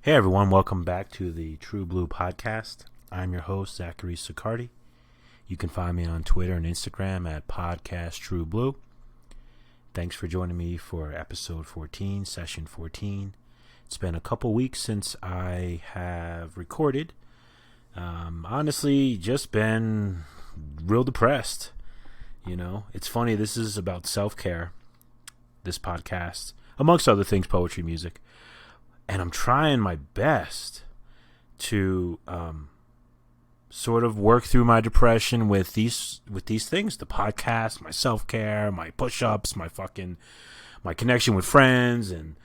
Hey everyone, welcome back to the True Blue Podcast. I'm your host, Zachary Succardi. You can find me on Twitter and Instagram at Podcast True Blue. Thanks for joining me for episode 14, session 14. It's been a couple weeks since I have recorded. Honestly, just been real depressed. You know, it's funny, this is about self-care, this podcast, amongst other things, poetry, music. And I'm trying my best to sort of work through my depression with these things: the podcast, my self-care, my push-ups, my connection with friends, and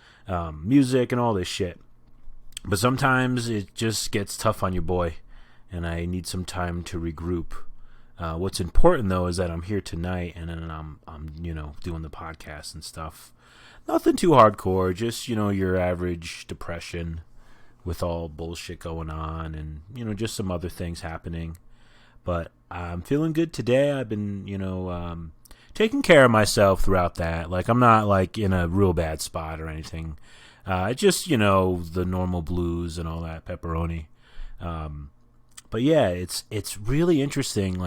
music and all this shit. But sometimes it just gets tough on your boy, and I need some time to regroup. What's important though is that I'm here tonight, and then I'm doing the podcast and stuff. Nothing too hardcore, just, your average depression with all bullshit going on and, just some other things happening. But I'm feeling good today. I've been, taking care of myself throughout that. Like, I'm not, in a real bad spot or anything. Just, the normal blues and all that, pepperoni. But yeah, it's really interesting,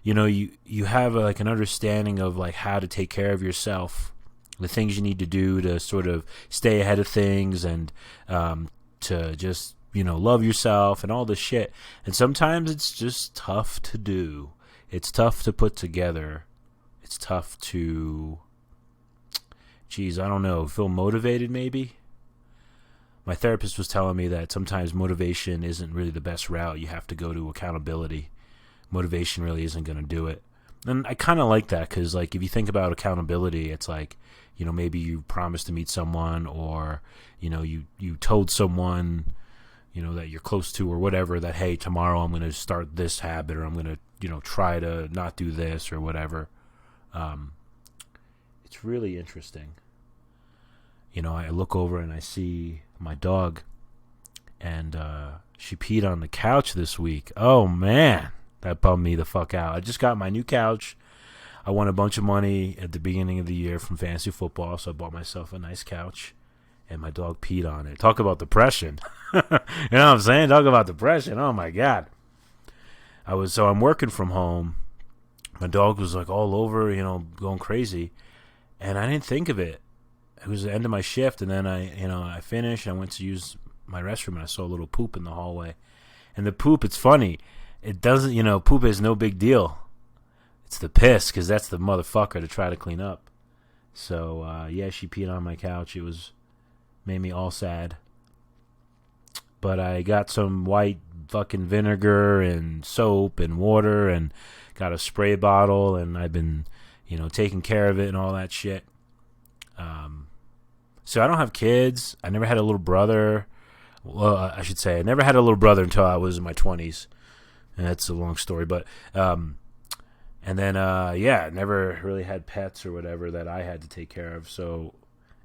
you have, an understanding of, how to take care of yourself. The things you need to do to sort of stay ahead of things and to just, love yourself and all this shit. And sometimes it's just tough to do. It's tough to put together. It's tough to, feel motivated maybe. My therapist was telling me that sometimes motivation isn't really the best route. You have to go to accountability. Motivation really isn't going to do it. And I kind of like that because, if you think about accountability, it's maybe you promised to meet someone or, you told someone, that you're close to or whatever that, hey, tomorrow I'm going to start this habit or I'm going to, try to not do this or whatever. It's really interesting. I look over and I see my dog and she peed on the couch this week. Oh, man, that bummed me the fuck out. I just got my new couch. I won a bunch of money at the beginning of the year from fantasy football, so I bought myself a nice couch, and my dog peed on it. Talk about depression. You know what I'm saying? Talk about depression. Oh, my God. I'm working from home. My dog was, all over, going crazy, and I didn't think of it. It was the end of my shift, and then I finished, and I went to use my restroom, and I saw a little poop in the hallway. And the poop, it's funny. It doesn't, poop is no big deal. It's the piss, because that's the motherfucker to try to clean up. So, she peed on my couch. It made me all sad. But I got some white fucking vinegar and soap and water and got a spray bottle, and I've been, taking care of it and all that shit. So I don't have kids. I never had a little brother. Well, I should say I never had a little brother until I was in my 20s. And that's a long story, but... And then, never really had pets or whatever that I had to take care of. So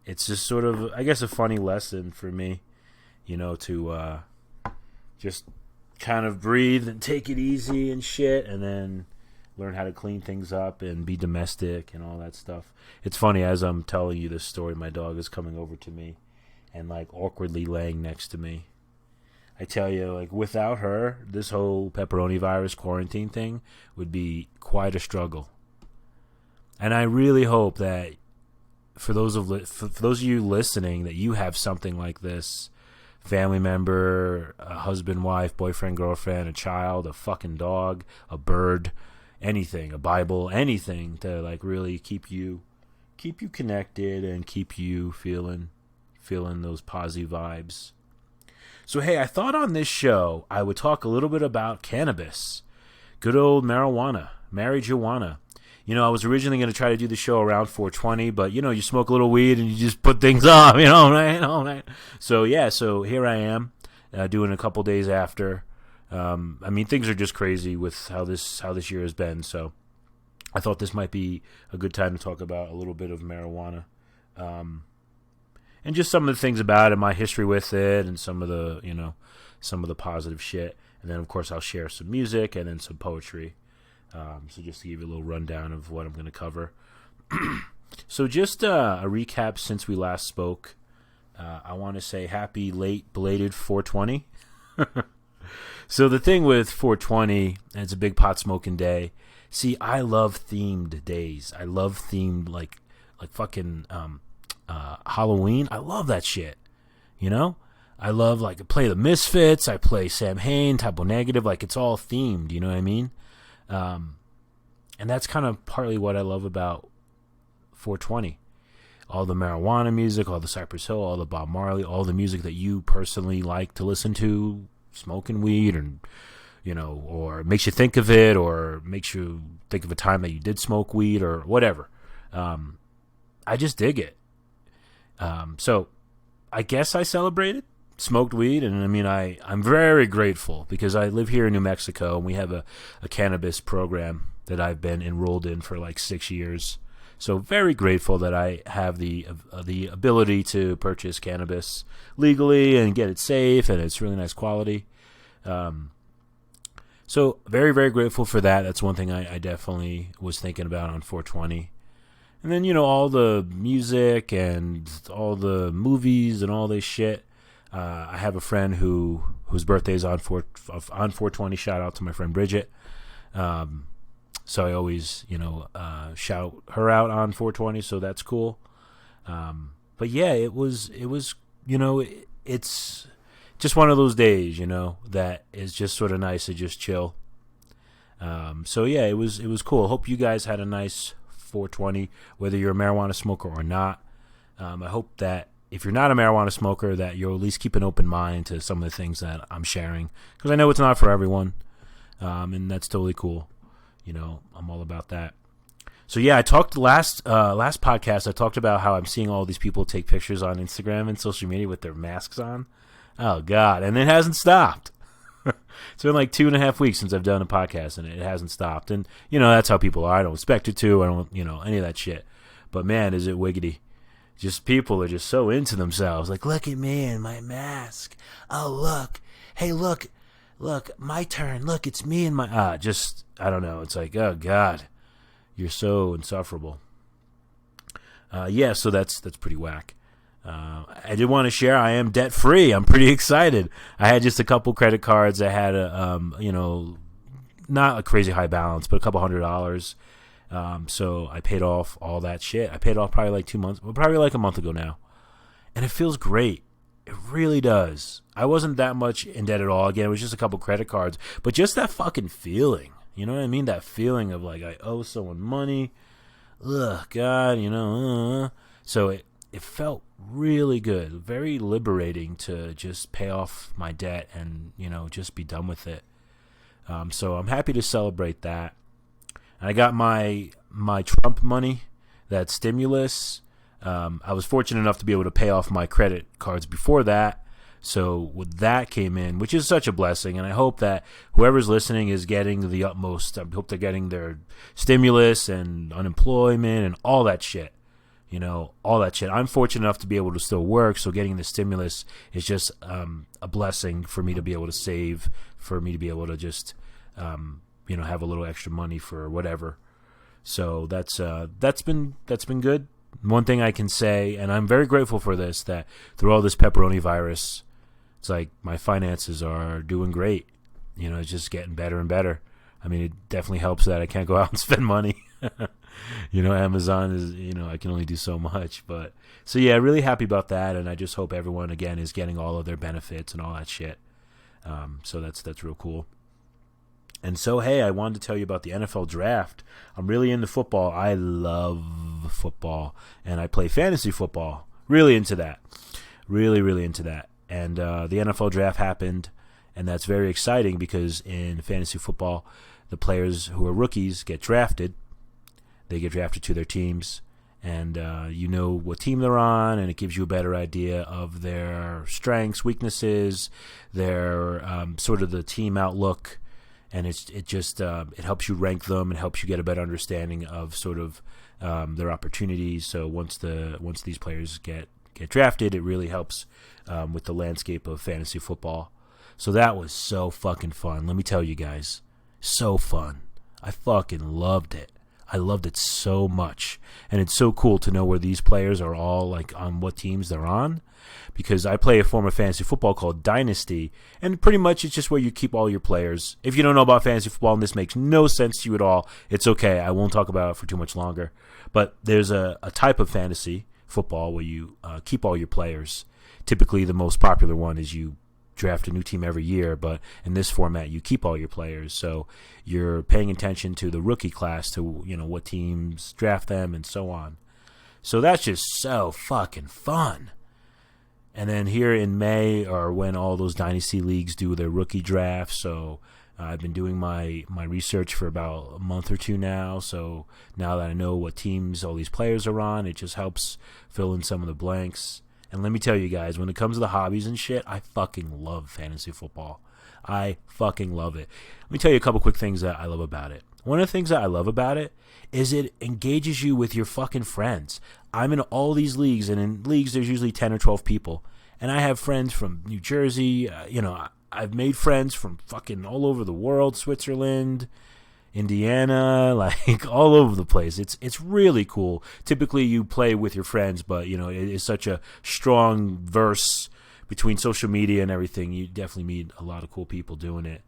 it's just sort of, I guess, a funny lesson for me, to just kind of breathe and take it easy and shit, and then learn how to clean things up and be domestic and all that stuff. It's funny, as I'm telling you this story, my dog is coming over to me and, awkwardly laying next to me. I tell you, without her, this whole pepperoni virus quarantine thing would be quite a struggle. And I really hope that for those of you listening, that you have something like this: family member, a husband, wife, boyfriend, girlfriend, a child, a fucking dog, a bird, anything, a Bible, anything to really keep you connected and keep you feeling those positive vibes. So, hey, I thought on this show I would talk a little bit about cannabis. Good old marijuana, marijuana. I was originally going to try to do the show around 420, but, you smoke a little weed and you just put things off, right? So here I am, doing a couple days after. Things are just crazy with how this year has been, so I thought this might be a good time to talk about a little bit of marijuana. And just some of the things about it, my history with it, and some of the positive shit. And then, of course, I'll share some music and then some poetry. So just to give you a little rundown of what I'm going to cover. So just a recap since we last spoke. I want to say happy late belated 420. So the thing with 420, and it's a big pot smoking day. See, I love themed days. I love themed like fucking Halloween. I love that shit. You know, I love I play the Misfits. I play Sam Hain, Typo Negative. Like it's all themed. You know what I mean? And that's kind of partly what I love about 420. All the marijuana music, all the Cypress Hill, all the Bob Marley, all the music that you personally like to listen to, smoking weed, and or makes you think of it, or makes you think of a time that you did smoke weed, or whatever. I just dig it. So I guess I celebrated, smoked weed, and I mean I'm very grateful because I live here in New Mexico, and we have a cannabis program that I've been enrolled in for like 6 years. So very grateful that I have the ability to purchase cannabis legally and get it safe, and it's really nice quality. So very, very grateful for that. That's one thing I definitely was thinking about on 420. And then, all the music and all the movies and all this shit. I have a friend whose birthday is on 420. Shout out to my friend Bridget. So I always, shout her out on 420, so that's cool. But yeah, it was, it's just one of those days, that is just sort of nice to just chill. So yeah, it was cool. Hope you guys had a nice 420, whether you're a marijuana smoker or not. I hope that if you're not a marijuana smoker, that you'll at least keep an open mind to some of the things that I'm sharing, because I know it's not for everyone, and that's totally cool. I'm all about that. So yeah, I talked last podcast. I talked about how I'm seeing all these people take pictures on Instagram and social media with their masks on. Oh God! And it hasn't stopped. It's been like 2.5 weeks since I've done a podcast, and it hasn't stopped. And that's how people are. I don't expect it to. I don't, any of that shit. But man, is it wiggity? Just people are just so into themselves. Like, look at me and my mask. Oh look, hey look, my turn. Look, it's me and my just. I don't know. It's like, oh God, you're so insufferable. Yeah, so that's pretty whack. I did want to share. I am debt free. I'm pretty excited. I had just a couple credit cards. I had not a crazy high balance, but a couple $100. So I paid off all that shit. I paid off probably like 2 months, probably like a month ago now, and it feels great. It really does. I wasn't that much in debt at all. Again, it was just a couple credit cards, but just that fucking feeling. You know what I mean? That feeling of like I owe someone money. Ugh, God, So it felt really good, very liberating to just pay off my debt and, just be done with it. So I'm happy to celebrate that. And I got my Trump money, that stimulus. I was fortunate enough to be able to pay off my credit cards before that. So when that came in, which is such a blessing, and I hope that whoever's listening is getting the utmost. I hope they're getting their stimulus and unemployment and all that shit. All that shit. I'm fortunate enough to be able to still work, so getting the stimulus is just a blessing for me to be able to save, for me to be able to just, have a little extra money for whatever. So that's been good. One thing I can say, and I'm very grateful for this, that through all this pepperoni virus, it's like my finances are doing great. It's just getting better and better. I mean, it definitely helps that I can't go out and spend money. Amazon is, I can only do so much. But so yeah, really happy about that, and I just hope everyone again is getting all of their benefits and all that shit. So that's real cool. And so, hey, I wanted to tell you about the NFL draft. I'm really into football. I love football, and I play fantasy football. Really into that. Really, really into that. And the NFL draft happened, and that's very exciting because in fantasy football, the players who are rookies get drafted. They get drafted to their teams, and you know what team they're on, and it gives you a better idea of their strengths, weaknesses, their sort of the team outlook. And it helps you rank them and helps you get a better understanding of sort of their opportunities. So once these players get drafted, it really helps with the landscape of fantasy football. So that was so fucking fun. Let me tell you guys, so fun. I fucking loved it. I loved it so much. And it's so cool to know where these players are all, like, on what teams they're on. Because I play a form of fantasy football called Dynasty, and pretty much it's just where you keep all your players. If you don't know about fantasy football and this makes no sense to you at all, it's okay. I won't talk about it for too much longer. But there's a type of fantasy football where you keep all your players. Typically, the most popular one is you draft a new team every year, but in this format, you keep all your players. So you're paying attention to the rookie class, to what teams draft them, and so on. So that's just so fucking fun. And then here in May are when all those dynasty leagues do their rookie drafts. So I've been doing my research for about a month or two now. So now that I know what teams all these players are on, it just helps fill in some of the blanks. And let me tell you guys, when it comes to the hobbies and shit, I fucking love fantasy football. I fucking love it. Let me tell you a couple quick things that I love about it. One of the things that I love about it is it engages you with your fucking friends. I'm in all these leagues, and in leagues there's usually 10 or 12 people. And I have friends from New Jersey. I've made friends from fucking all over the world, Switzerland, Indiana, like all over the place. It's really cool. Typically you play with your friends, but it is such a strong verse between social media and everything. You definitely meet a lot of cool people doing it.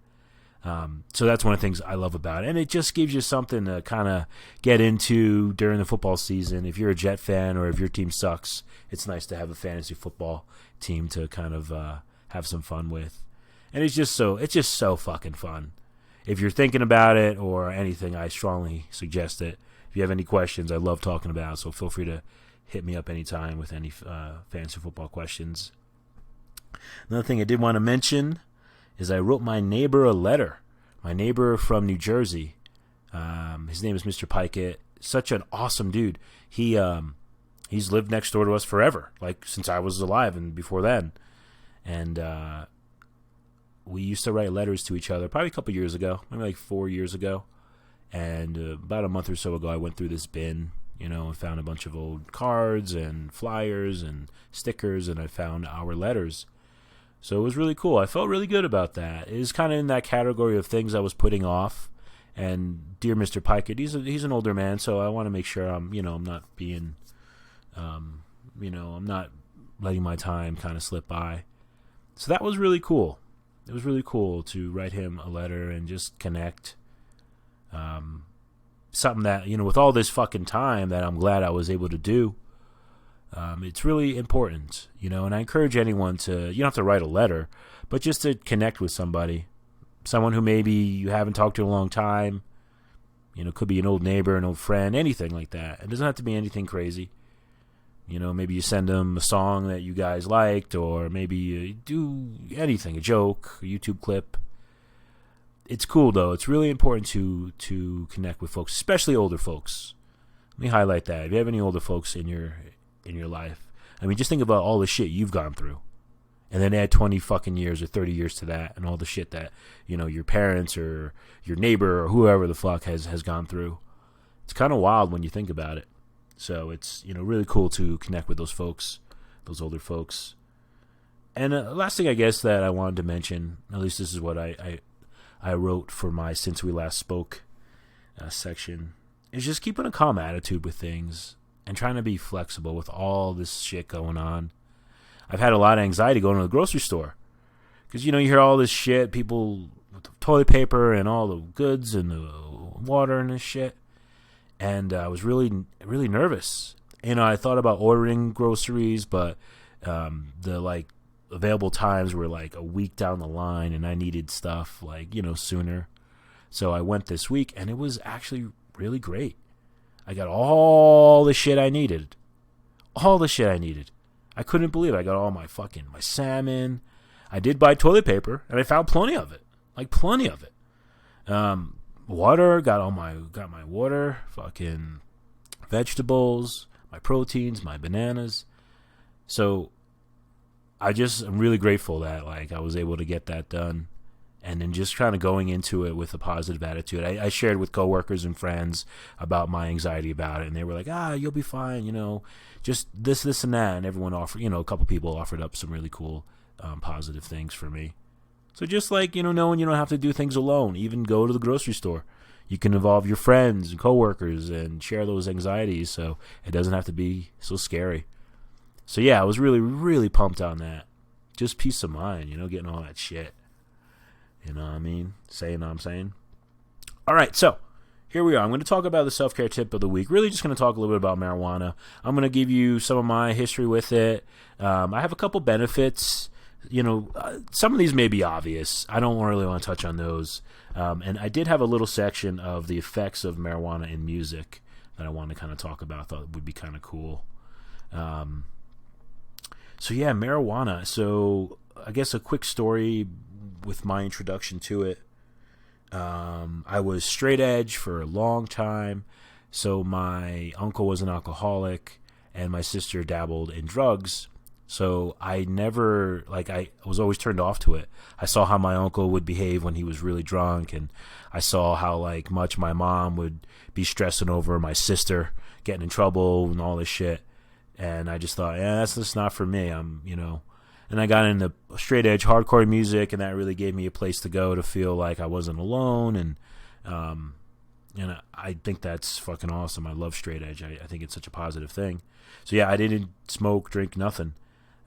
So that's one of the things I love about it. And it just gives you something to kind of get into during the football season. If you're a Jet fan or if your team sucks, it's nice to have a fantasy football team to kind of have some fun with. And it's just so fucking fun. If you're thinking about it or anything, I strongly suggest it. If you have any questions, I love talking about it, so feel free to hit me up anytime with any fantasy football questions. Another thing I did want to mention is I wrote my neighbor a letter. My neighbor from New Jersey. His name is Mr. Pikett. Such an awesome dude. He's lived next door to us forever, like since I was alive and before then. And we used to write letters to each other probably a couple years ago, maybe like 4 years ago. And about a month or so ago, I went through this bin, and found a bunch of old cards and flyers and stickers, and I found our letters. So it was really cool. I felt really good about that. It is kind of in that category of things I was putting off. And dear Mr. Pikett, he's an older man, so I want to make sure I'm not being, I'm not letting my time kind of slip by. So that was really cool. It was really cool to write him a letter and just connect. Something that, with all this fucking time that I'm glad I was able to do. It's really important, and I encourage anyone to, you don't have to write a letter, but just to connect with somebody, someone who maybe you haven't talked to in a long time, could be an old neighbor, an old friend, anything like that. It doesn't have to be anything crazy. Maybe you send them a song that you guys liked, or maybe you do anything, a joke, a YouTube clip. It's cool, though. It's really important to connect with folks, especially older folks. Let me highlight that. If you have any older folks in your life, I mean, just think about all the shit you've gone through, and then add 20 fucking years or 30 years to that, and all the shit that your parents or your neighbor or whoever the fuck has gone through. It's kind of wild when you think about it. So it's really cool to connect with those folks, those older folks. And last thing I guess that I wanted to mention, at least this is what I wrote for my Since We Last Spoke section, is just keeping a calm attitude with things and trying to be flexible with all this shit going on. I've had a lot of anxiety going to the grocery store because, you hear all this shit, people with the toilet paper and all the goods and the water and this shit. And I was really, really nervous. I thought about ordering groceries, but the available times were like a week down the line, and I needed stuff sooner. So I went this week, and it was actually really great. I got all the shit I needed. All the shit I needed. I couldn't believe it. I got all my salmon. I did buy toilet paper, and I found plenty of it. Plenty of it. Water, got my water, fucking vegetables, my proteins, my bananas. So I'm really grateful that I was able to get that done, and then just kind of going into it with a positive attitude. I shared with coworkers and friends about my anxiety about it, and they were like, you'll be fine, just this and that, and everyone offered, a couple people offered up some really cool positive things for me. So just knowing you don't have to do things alone, even go to the grocery store. you can involve your friends and coworkers and share those anxieties, so it doesn't have to be so scary. So yeah, I was really, really pumped on that. Just peace of mind, getting all that shit. You know what I mean? Saying what I'm saying. All right, so here we are. I'm going to talk about the self-care tip of the week. Really just going to talk a little bit about marijuana. I'm going to give you some of my history with it. I have a couple benefits. Some of these may be obvious. I don't really want to touch on those. And I did have a little section of the effects of marijuana in music that I wanted to kind of talk about. I thought would be kind of cool. So yeah, marijuana. So I guess a quick story with my introduction to it. I was straight edge for a long time. So my uncle was an alcoholic and my sister dabbled in drugs. So I never, I was always turned off to it. I saw how my uncle would behave when he was really drunk, and I saw how, much my mom would be stressing over my sister getting in trouble and all this shit. And I just thought, that's just not for me. And I got into straight edge hardcore music, and that really gave me a place to go to feel like I wasn't alone. And I think that's fucking awesome. I love straight edge. I think it's such a positive thing. So yeah, I didn't smoke, drink, nothing.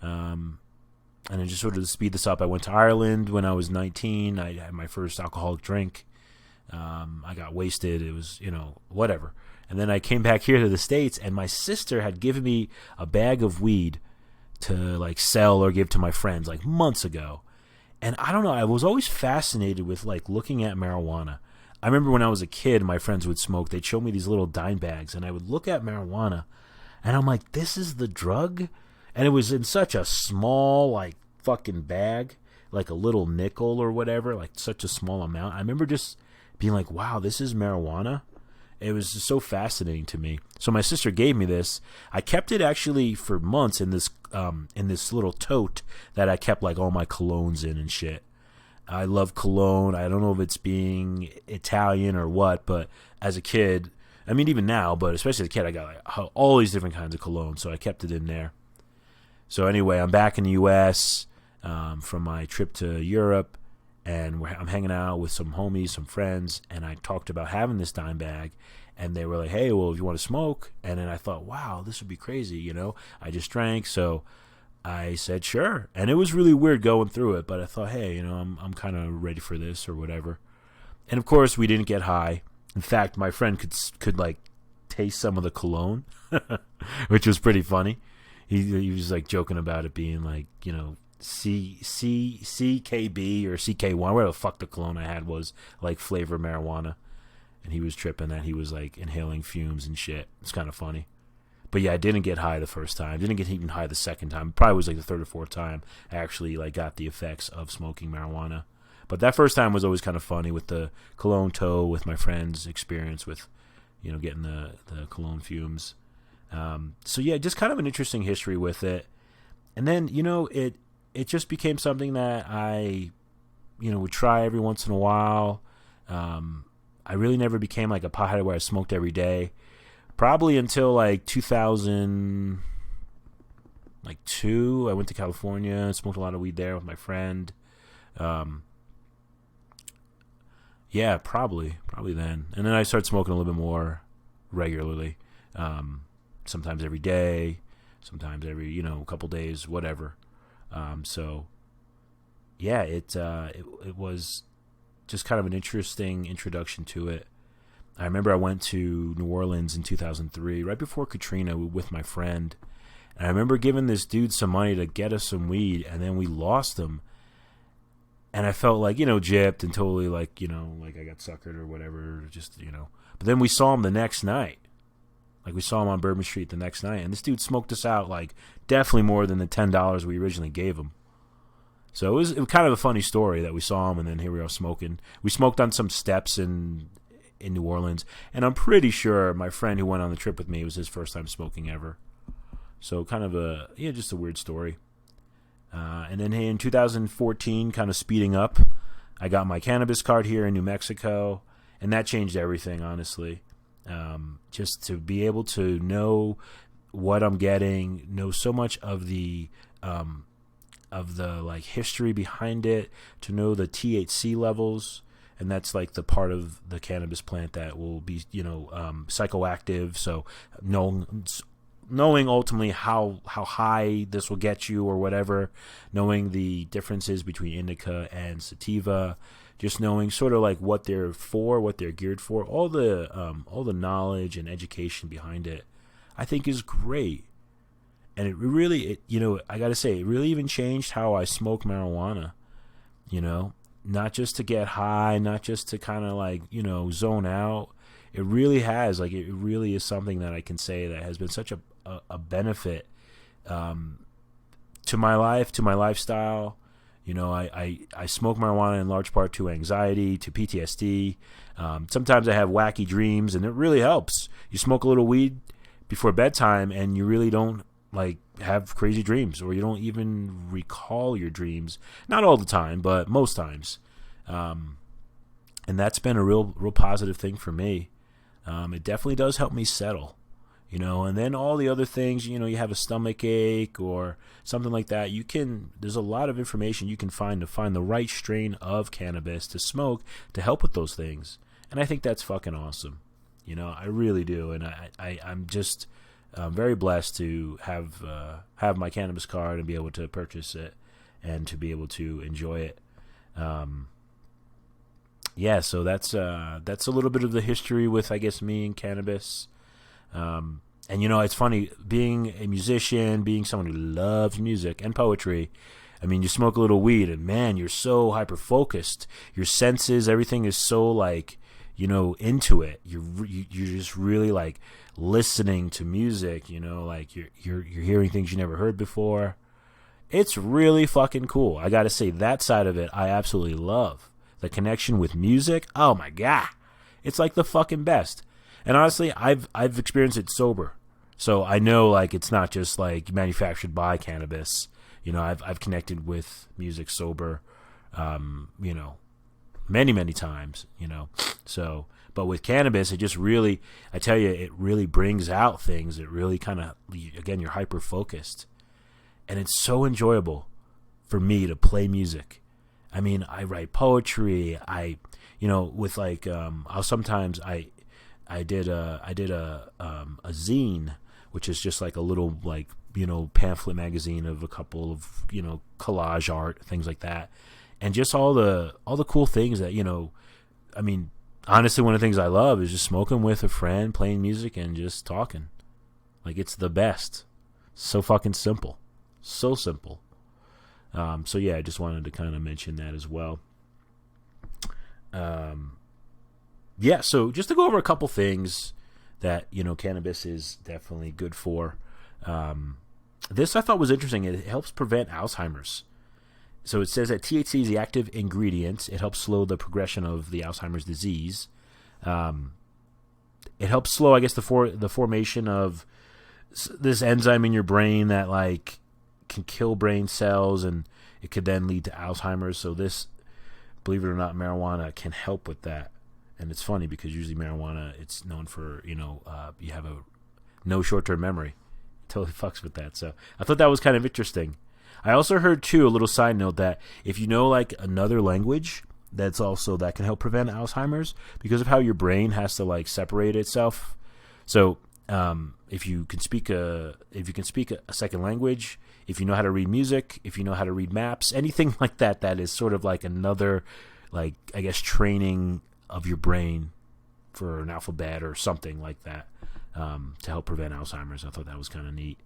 And then just sort of to speed this up, I went to Ireland when I was 19. I had my first alcoholic drink. I got wasted. It was, whatever. And then I came back here to the States, and my sister had given me a bag of weed to sell or give to my friends months ago. And I don't know, I was always fascinated with looking at marijuana. I remember when I was a kid, my friends would smoke. They'd show me these little dime bags, and I would look at marijuana, and I'm like, this is the drug? And it was in such a small, fucking bag, like a little nickel or whatever, such a small amount. I remember just being like, wow, this is marijuana? It was just so fascinating to me. So my sister gave me this. I kept it actually for months in this little tote that I kept all my colognes in and shit. I love cologne. I don't know if it's being Italian or what, but as a kid, I mean even now, but especially as a kid, I got all these different kinds of cologne, so I kept it in there. So anyway, I'm back in the U.S. From my trip to Europe, and I'm hanging out with some homies, some friends, and I talked about having this dime bag, and they were like, hey, well, if you want to smoke, and then I thought, wow, this would be crazy, I just drank, so I said, sure, and it was really weird going through it, but I thought, hey, I'm kind of ready for this or whatever, and of course, we didn't get high. In fact, my friend could taste some of the cologne, which was pretty funny. He was joking about it being CKB or CK1, whatever the fuck the cologne I had was, flavor marijuana. And he was tripping that he was inhaling fumes and shit. It's kind of funny. But yeah, I didn't get high the first time. Didn't get even high the second time. Probably was the third or fourth time I actually got the effects of smoking marijuana. But that first time was always kind of funny with the cologne toe, with my friend's experience with, getting the cologne fumes. So yeah, just kind of an interesting history with it. And then, it just became something that I, would try every once in a while. I really never became a pothead where I smoked every day. Probably until 2002, I went to California and smoked a lot of weed there with my friend. Yeah, probably then. And then I started smoking a little bit more regularly. Sometimes every day, sometimes every, a couple days, whatever. So yeah, it was just kind of an interesting introduction to it. I remember I went to New Orleans in 2003, right before Katrina, with my friend. And I remember giving this dude some money to get us some weed, and then we lost him. And I felt gypped and totally I got suckered or whatever, just, But then we saw him the next night. We saw him on Bourbon Street the next night, and this dude smoked us out, definitely more than the $10 we originally gave him. So it was kind of a funny story that we saw him, and then here we are smoking. We smoked on some steps in New Orleans, and I'm pretty sure my friend who went on the trip with me, it was his first time smoking ever. So kind of just a weird story. And then in 2014, kind of speeding up, I got my cannabis card here in New Mexico, and that changed everything, honestly. Just to be able to know what I'm getting, know so much of the history behind it, to know the THC levels, and that's like the part of the cannabis plant that will be, psychoactive. So knowing ultimately how high this will get you or whatever, knowing the differences between indica and sativa, just knowing sort of like what they're for, what they're geared for, all the knowledge and education behind it, I think is great. And it really, I got to say, it really even changed how I smoke marijuana, not just to get high, not just to kind of like, zone out. It really has, like, it really is something that I can say that has been such a benefit to my life, to my lifestyle. I smoke marijuana in large part to anxiety, to PTSD. Sometimes I have wacky dreams, and it really helps. You smoke a little weed before bedtime, and you really don't like have crazy dreams, or you don't even recall your dreams. Not all the time, but most times. And that's been a real positive thing for me. It definitely does help me settle, and then all the other things, you have a stomach ache or something like that. There's a lot of information you can find to find the right strain of cannabis to smoke to help with those things. And I think that's fucking awesome. I really do. And I'm just very blessed to have my cannabis card and be able to purchase it and to be able to enjoy it. So that's a little bit of the history with, I guess, me and cannabis. And it's funny, being a musician, being someone who loves music and poetry. I mean, you smoke a little weed and man, you're so hyper focused. Your senses, everything is so like, into it. You're just really like listening to music. Like you're hearing things you never heard before. It's really fucking cool. I gotta say, that side of it I absolutely love. The connection with music, oh my god, it's like the fucking best. And honestly, I've experienced it sober, so I know like it's not just like manufactured by cannabis. I've connected with music sober, many times. So, but with cannabis, it just really, I tell you, it really brings out things. It really kind of, again, you're hyper focused, and it's so enjoyable for me to play music. I mean, I write poetry. With like, I did a zine, which is just like a little like, pamphlet magazine of a couple of, collage art, things like that. And just all the cool things that, I mean, honestly, one of the things I love is just smoking with a friend, playing music and just talking. Like, it's the best. So fucking simple. So simple. So yeah, I just wanted to kind of mention that as well. So just to go over a couple things that, cannabis is definitely good for. This I thought was interesting. It helps prevent Alzheimer's. So it says that THC is the active ingredient. It helps slow the progression of the Alzheimer's disease. It helps slow, I guess, the formation of this enzyme in your brain that like can kill brain cells, and it could then lead to Alzheimer's. So this, believe it or not, marijuana can help with that. And it's funny because usually marijuana, it's known for, you have no short-term memory. It totally fucks with that. So I thought that was kind of interesting. I also heard, too, a little side note, that if you know like another language, that can help prevent Alzheimer's because of how your brain has to like separate itself. So if you can speak a second language, if you know how to read music, if you know how to read maps, anything like that, that is sort of like another, like, I guess, training of your brain for an alphabet or something like that, to help prevent Alzheimer's. I thought that was kind of neat.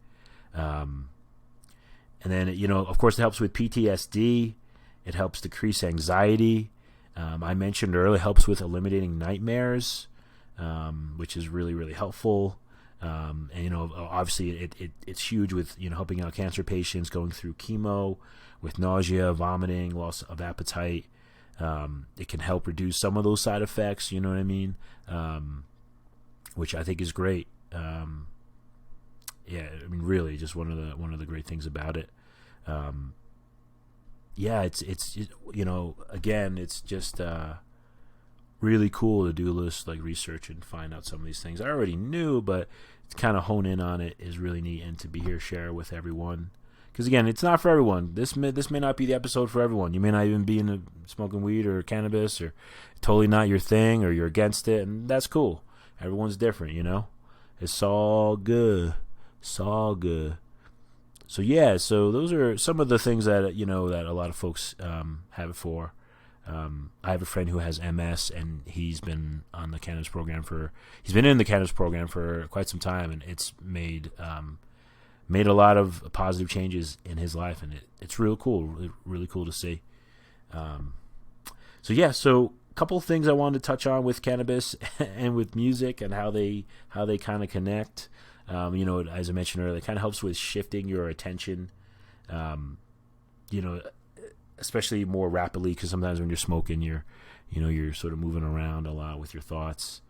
And then, of course, it helps with PTSD. It helps decrease anxiety. I mentioned earlier, it helps with eliminating nightmares, which is really, really helpful. And, obviously it's huge with, helping out cancer patients going through chemo with nausea, vomiting, loss of appetite. It can help reduce some of those side effects, you know what I mean? Which I think is great. Really just one of the great things about it. It's again, it's just really cool to do this like research and find out some of these things I already knew, but to kind of hone in on it is really neat, and to be here share with everyone Because again, it's not for everyone. This may not be the episode for everyone. You may not even be into smoking weed or cannabis, or totally not your thing, or you're against it, and that's cool. Everyone's different, you know. It's all good. It's all good. So yeah, so those are some of the things that that a lot of folks have it for. I have a friend who has MS, and he's been in the cannabis program for quite some time, and it's made a lot of positive changes in his life, and it's real cool, really cool to see. So a couple of things I wanted to touch on with cannabis and with music and how they kind of connect. As I mentioned earlier, it kind of helps with shifting your attention. Especially more rapidly, because sometimes when you're smoking, you're sort of moving around a lot with your thoughts.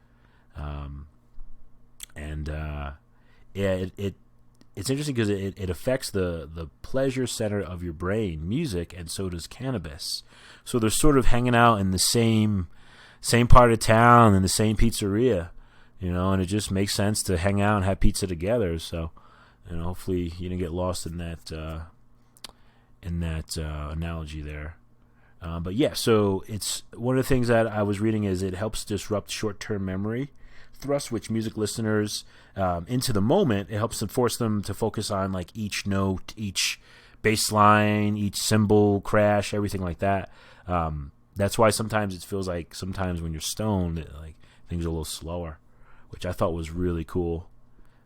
It's interesting because it affects the pleasure center of your brain, music, and so does cannabis. So they're sort of hanging out in the same part of town, in the same pizzeria, and it just makes sense to hang out and have pizza together. So, hopefully you didn't get lost in that analogy there. But yeah, so it's one of the things that I was reading is it helps disrupt short-term memory thrust, which music listeners into the moment. It helps them force them to focus on like each note, each bass line, each cymbal crash, everything like that. That's why sometimes it feels like sometimes when you're stoned, like things are a little slower, which I thought was really cool.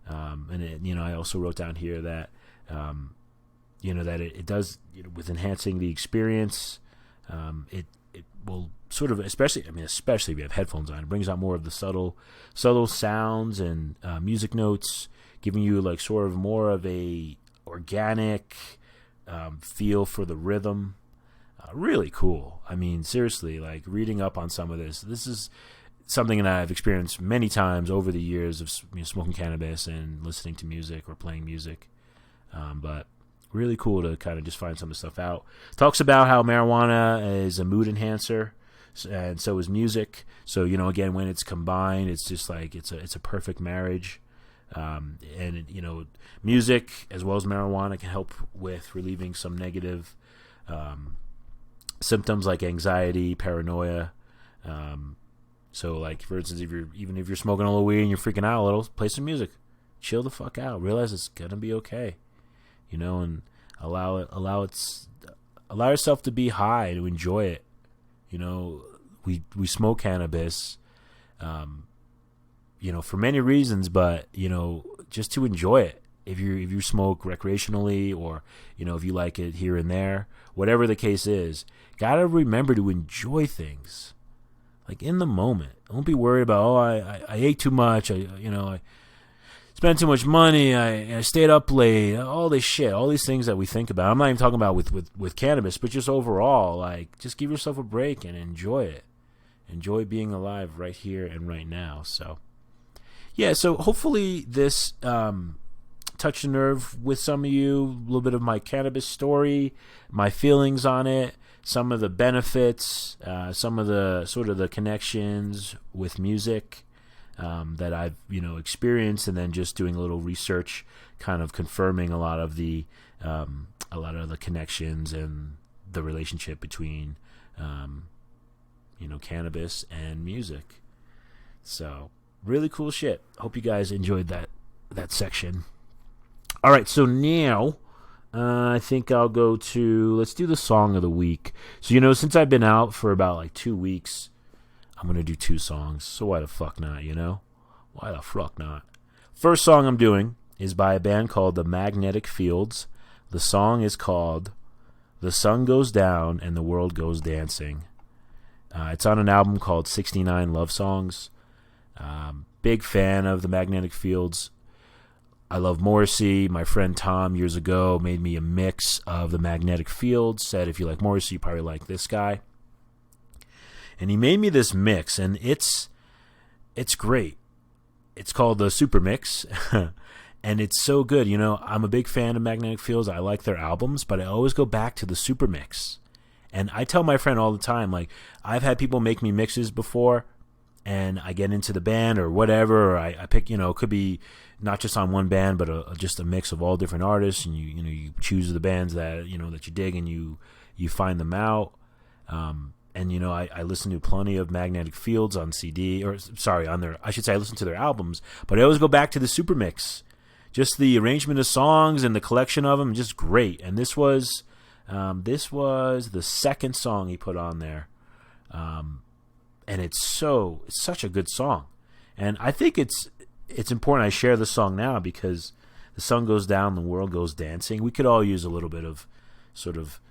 I also wrote down here that that it does with enhancing the experience. It will sort of, especially if you have headphones on, it brings out more of the subtle sounds and music notes, giving you like sort of more of a organic feel for the rhythm. Really cool. Seriously, like reading up on some of this is something that I've experienced many times over the years of smoking cannabis and listening to music or playing music. But really cool to kind of just find some of the stuff out. Talks about how marijuana is a mood enhancer, and so is music. So again, when it's combined, it's just like it's a perfect marriage. Music as well as marijuana can help with relieving some negative symptoms like anxiety, paranoia. So like for instance, if you're smoking a little weed and you're freaking out a little, play some music, chill the fuck out, realize it's gonna be okay. And allow yourself to be high, to enjoy it. We smoke cannabis, for many reasons, but just to enjoy it. If you smoke recreationally, or if you like it here and there, whatever the case is, gotta remember to enjoy things, like in the moment. Don't be worried about I ate too much. I spent too much money, I stayed up late, all this shit, all these things that we think about. I'm not even talking about with cannabis, but just overall, like, just give yourself a break and enjoy it. Enjoy being alive right here and right now. So, yeah, so hopefully this touched a nerve with some of you, a little bit of my cannabis story, my feelings on it, some of the benefits, some of the sort of the connections with music. That I've experienced, and then just doing a little research, kind of confirming a lot of the connections and the relationship between cannabis and music. So really cool shit. Hope you guys enjoyed that section. All right, so now I think I'll go to, let's do the song of the week. So since I've been out for about like 2 weeks, I'm going to do 2 songs, so why the fuck not, Why the fuck not? First song I'm doing is by a band called the Magnetic Fields. The song is called The Sun Goes Down and the World Goes Dancing. It's on an album called 69 Love Songs. Big fan of the Magnetic Fields. I love Morrissey. My friend Tom years ago made me a mix of the Magnetic Fields, said if you like Morrissey, you probably like this guy. And he made me this mix, and it's great. It's called the Super Mix, and it's so good. I'm a big fan of Magnetic Fields. I like their albums, but I always go back to the Super Mix. And I tell my friend all the time, like, I've had people make me mixes before, and I get into the band or whatever, or I pick, it could be not just on one band, but just a mix of all different artists, and you choose the bands that that you dig, and you find them out. And I listen to plenty of Magnetic Fields on CD, or sorry, I listen to their albums, but I always go back to the Super Mix. Just the arrangement of songs and the collection of them, just great. And this was the second song he put on there, and it's such a good song. And I think it's important I share the song now, because the sun goes down, the world goes dancing. We could all use a little bit of sort of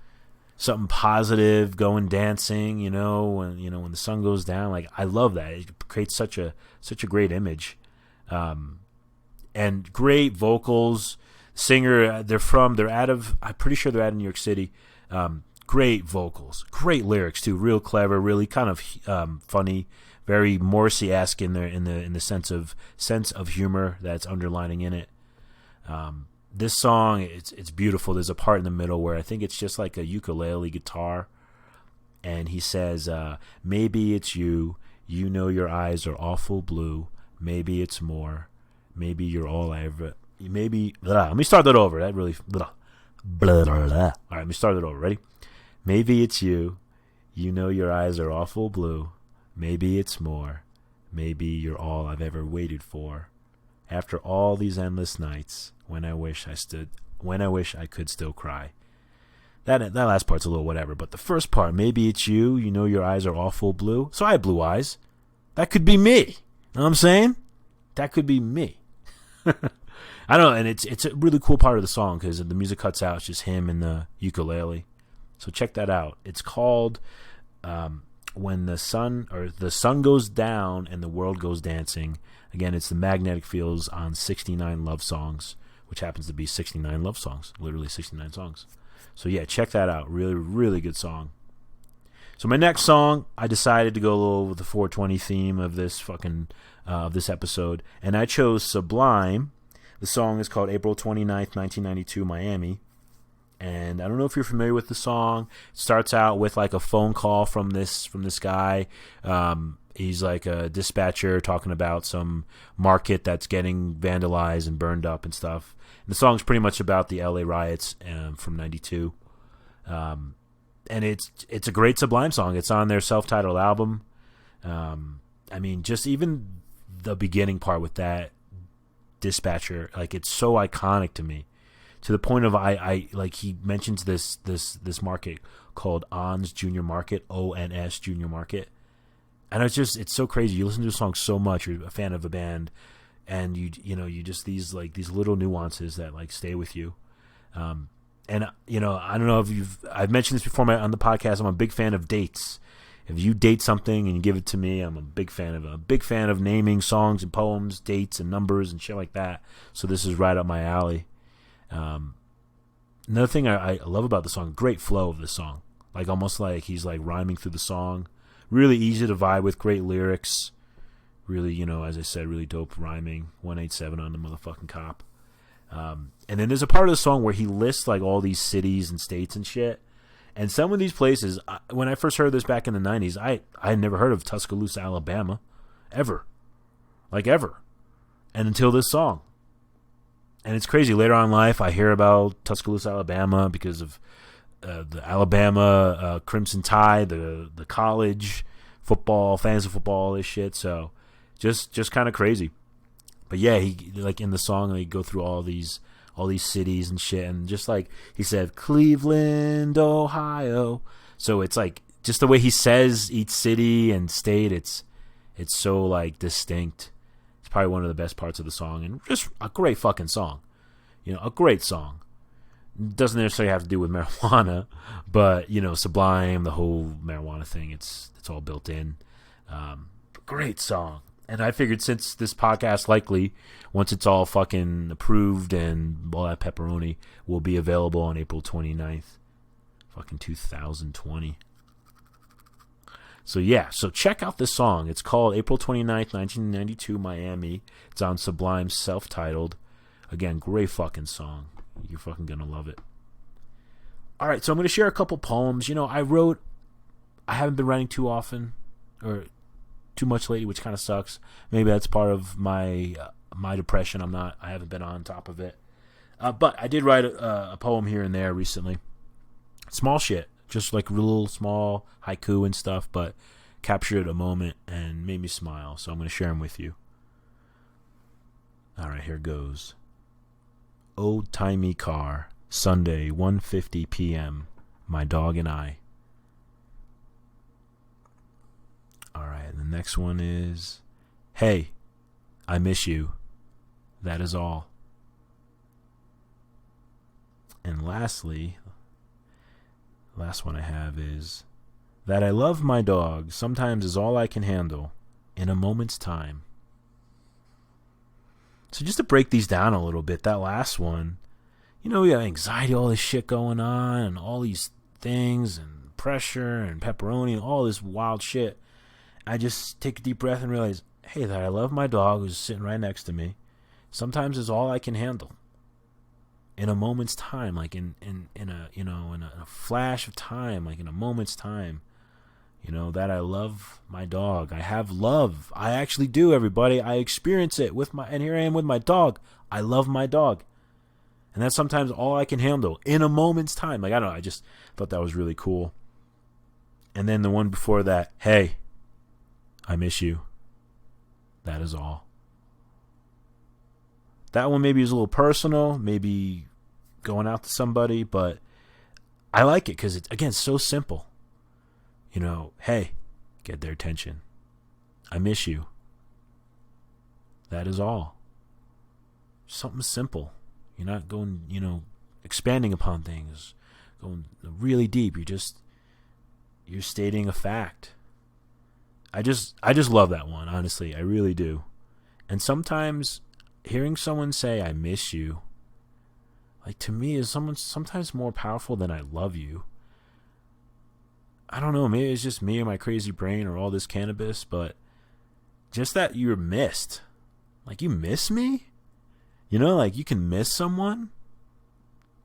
something positive, going dancing, when the sun goes down. Like, I love that. It creates such a great image. And great vocals. Singer, I'm pretty sure they're out of New York City. Great vocals, great lyrics too, real clever, really kind of funny, very Morrissey-esque in the sense of humor that's underlining in it. This song, it's beautiful. There's a part in the middle where I think it's just like a ukulele guitar, and he says, maybe it's you, your eyes are awful blue, maybe it's more, maybe you're all I ever, maybe, let me start that over, that really, all right, let me start it over, ready? Maybe it's you, your eyes are awful blue, maybe it's more, maybe you're all I've ever waited for, after all these endless nights, when I wish I could still cry. That last part's a little whatever, but the first part, maybe it's you, your eyes are awful blue. So I have blue eyes. That could be me. Know what I'm saying? That could be me. I don't know, and it's a really cool part of the song, because the music cuts out. It's just him and the ukulele. So check that out. It's called When the Sun Goes Down and the World Goes Dancing. Again, it's the Magnetic Fields on 69 Love Songs, which happens to be 69 love songs, literally 69 songs. So yeah, check that out. Really, really good song. So my next song, I decided to go a little with the 420 theme of this this episode, and I chose Sublime. The song is called April 29th, 1992, Miami. And I don't know if you're familiar with the song. It starts out with like a phone call from this guy. He's like a dispatcher talking about some market that's getting vandalized and burned up and stuff. And the song's pretty much about the LA riots from 92. And it's a great Sublime song. It's on their self-titled album. I mean, just even the beginning part with that dispatcher, like, it's so iconic to me. To the point of I like, he mentions this market called On's Junior Market, ONS Junior Market. And it's so crazy. You listen to a song so much, you're a fan of a band, and you just these little nuances that like stay with you. And I don't know if I've mentioned this before on the podcast. I'm a big fan of dates. If you date something and you give it to me, I'm a big fan of naming songs and poems, dates and numbers and shit like that. So this is right up my alley. Another thing I love about the song, great flow of the song. Like, almost like he's like rhyming through the song. Really easy to vibe with, great lyrics. Really, as I said, really dope rhyming. 187 on the motherfucking cop. And then there's a part of the song where he lists like all these cities and states and shit. And some of these places, when I first heard this back in the 90s, I had never heard of Tuscaloosa, Alabama. Ever. Like, ever. And until this song. And it's crazy. Later on in life, I hear about Tuscaloosa, Alabama, because of the Alabama Crimson Tide, the college football, fantasy football, all this shit. So just kind of crazy. But yeah, he, like, in the song, they go through all these cities and shit, and just like he said, Cleveland, Ohio. So it's like just the way he says each city and state, it's so like distinct. It's probably one of the best parts of the song, and just a great fucking song. A great song. Doesn't necessarily have to do with marijuana, but Sublime, the whole marijuana thing, it's all built in. Great song. And I figured, since this podcast likely, once it's all fucking approved and all that pepperoni, will be available on April 29th, fucking 2020. So yeah, so check out this song. It's called April 29th, 1992, Miami. It's on Sublime's self-titled. Again, great fucking song. You're fucking gonna love it. All right, so I'm gonna share a couple poems. I haven't been writing too often, or too much lately, which kind of sucks. Maybe that's part of my my depression. I haven't been on top of it. But I did write a poem here and there recently. Small shit, just like little small haiku and stuff, but captured a moment and made me smile. So I'm going to share them with you. All right, here goes. Old-timey car, Sunday, 1:50 p.m., my dog and I. All right, the next one is, hey, I miss you. That is all. And lastly, last one I have is, that I love my dog sometimes is all I can handle in a moment's time. So just to break these down a little bit, that last one, we got anxiety, all this shit going on, and all these things, and pressure, and pepperoni, and all this wild shit. I just take a deep breath and realize, hey, that I love my dog who's sitting right next to me. Sometimes is all I can handle. In a moment's time, like in a flash of time, like in a moment's time. That I love my dog. I have love. I actually do, everybody. I experience it and here I am with my dog. I love my dog. And that's sometimes all I can handle in a moment's time. Like, I don't know. I just thought that was really cool. And then the one before that, hey, I miss you. That is all. That one maybe is a little personal, maybe going out to somebody, but I like it because it's, again, so simple. Hey, get their attention. I miss you. That is all. Something simple. You're not going, expanding upon things, going really deep. You're stating a fact. I just love that one, honestly. I really do. And sometimes hearing someone say, I miss you, like, to me is sometimes more powerful than I love you. I don't know, maybe it's just me and my crazy brain or all this cannabis, but just that you're missed. Like, you miss me? Like, you can miss someone,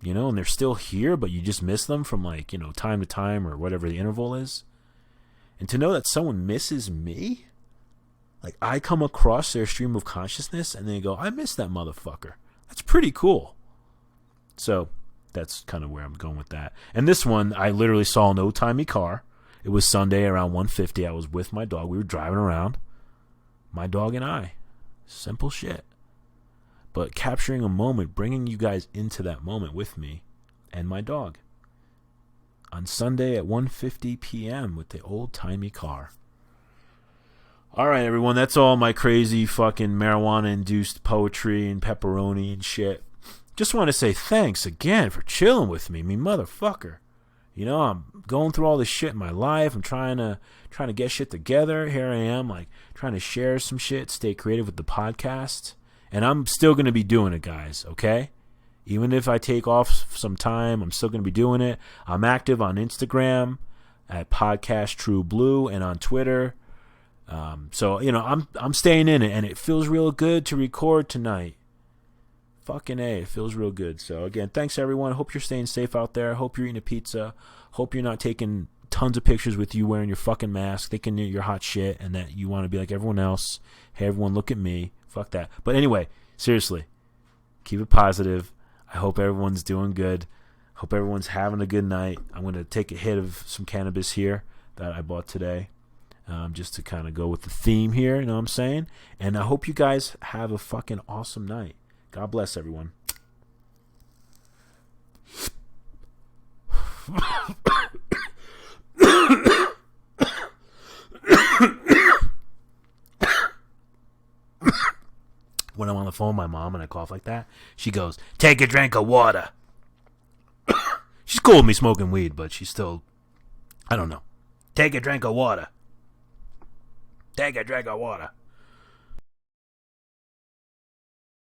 and they're still here, but you just miss them from, like, time to time or whatever the interval is. And to know that someone misses me, like, I come across their stream of consciousness and they go, I miss that motherfucker. That's pretty cool. So that's kind of where I'm going with that. And this one, I literally saw an old-timey car. It was Sunday around 1:50. I was with my dog. We were driving around. My dog and I. Simple shit. But capturing a moment, bringing you guys into that moment with me and my dog. On Sunday at 1:50 p.m. with the old-timey car. All right, everyone. That's all my crazy fucking marijuana-induced poetry and pepperoni and shit. Just want to say thanks again for chilling with me, motherfucker. I'm going through all this shit in my life. I'm trying to get shit together. Here I am, like, trying to share some shit, stay creative with the podcast. And I'm still going to be doing it, guys, okay? Even if I take off some time, I'm still going to be doing it. I'm active on Instagram at Podcast True Blue and on Twitter. So, I'm staying in it, and it feels real good to record tonight. Fucking A, it feels real good. So, again, thanks, everyone. Hope you're staying safe out there. Hope you're eating a pizza. Hope you're not taking tons of pictures with you wearing your fucking mask, thinking you're hot shit and that you want to be like everyone else. Hey, everyone, look at me. Fuck that. But anyway, seriously, keep it positive. I hope everyone's doing good. Hope everyone's having a good night. I'm going to take a hit of some cannabis here that I bought today, just to kind of go with the theme here, you know what I'm saying? And I hope you guys have a fucking awesome night. God bless everyone. When I'm on the phone with my mom and I cough like that, she goes, take a drink of water. She's cool with me smoking weed, but she's still, I don't know. Take a drink of water. Take a drink of water.